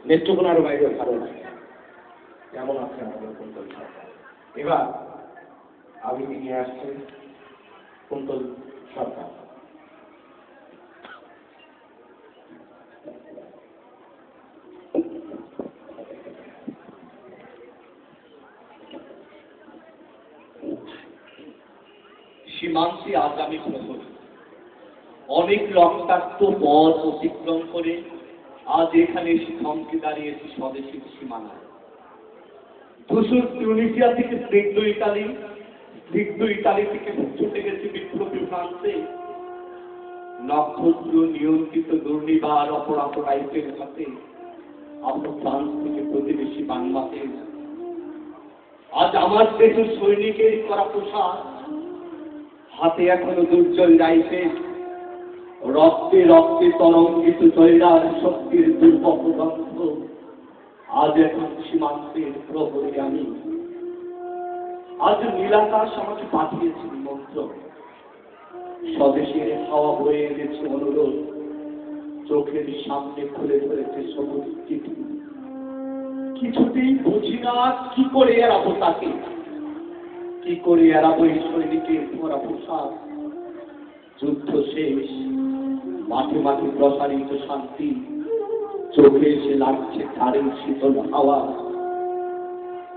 নেত্রকোনার বাইরে ভালো লাগে। কেমন আছে আমাদের কুন্তল সরকার? এবার আবৃত্তি নিয়ে আসছেন কুন্তল সরকার। সীমান্তে আগামী প্রহরী অনেক রক্তাক্ত পথ অতিক্রম করে আজ এখানে থমকে দাঁড়িয়েছি স্বদেশীর সীমানায়। ধূসর টিউনিসিয়া থেকে স্নিগ্ধ ইটালি থেকে ছুটে গেছে বিপ্লবী ফ্রান্সে। নক্ষত্র নিয়ন্ত্রিত দুর্নিবার অপরাধ রাইফের হাতে আমরা ফ্রান্স থেকে প্রতিবেশী বাংলাদেশ। আজ আমার দেশের সৈনিকের করা পোশাক, হাতে এখনো দুর্জয় রাইফেল, রক্তে রক্তে তরঙ্গিত জয়রার শক্তির দুর্বগ্রন্থ। আজ এখন সীমান্তের প্রহরী আমি। আজ নীলাকাশ আমাকে পাঠিয়েছে নিমন্ত্রণ, স্বদেশের হাওয়া বয়ে এনেছে অনুরোধ, চোখের সামনে খুলে ধরেছে সবুজ চিঠি। কিছুতেই বুঝি না কি করে এড়াবো তাকে, কি করে এড়াবো এই সৈনিকের ভরা পোশাক। যুদ্ধ শেষ, মাঠে মাঠে প্রসারিত শান্তি, চোখে এসে লাগছে ধারের শীতল হাওয়া।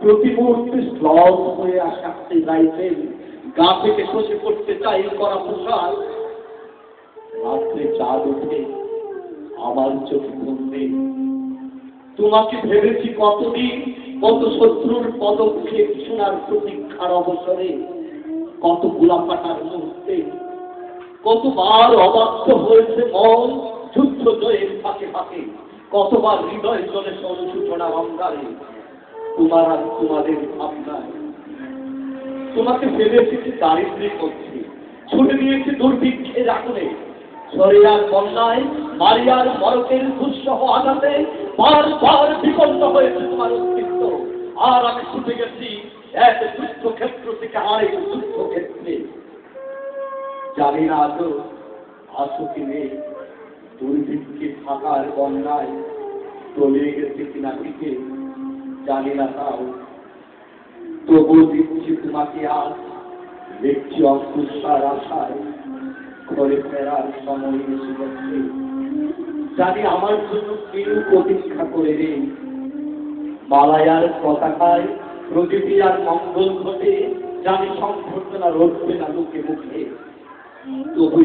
প্রতি মুহূর্তে শ্লথ হয়ে আসা রাইফেল গা থেকে খসে পড়তে চাই করা পোশাক। রাত্রে চাঁদ ওঠে আমার চোখে ঘুমবে, তোমাকে ভেবেছি কতদিন, কত শত্রুর পদক্ষেপ শোনার প্রতীক্ষার অবসরে, কত গোলাপাটার মুহূর্তে, কতবার অবাধ্য হয়েছে মন যুদ্ধ জয়ের ফাঁকে ফাঁকে, কতবার হৃদয় জলে অনুশোচনা অঙ্গারে তোমার আর তোমাদের ভাবনায়। তোমাকে ভেবেছি দারিদ্র্যের মধ্যে, ছুটে দিয়েছে দুর্ভিক্ষের আগুনে, ঝড়িয়ার বন্যায়, মারিয়ার মরকের দুঃসহ আঘাতে বারবার বিপন্ন হয়েছে তোমার অস্তিত্ব। আর আমি ছুটে গেছি এক যুদ্ধক্ষেত্র থেকে আরেক যুদ্ধক্ষেত্রে। জানি না আজও আসো কি নেই, দুর্ভিক্ষে থাকার বন্যায় তলিয়ে গেছে কিনা দিকে জানি না, তাও তবু দিচ্ছি তোমাকে আজ, দেখছি অঙ্কুশার আশায় ঘরে ফেরার সময় এসে গেছে। জানি আমার জন্য কেউ প্রতীক্ষা করে নেই, মালায়ার পতাকায় প্রদীপী আর মঙ্গল ঘটে, জানি সংঘটনা রটবে না মুখে মুখে, তবু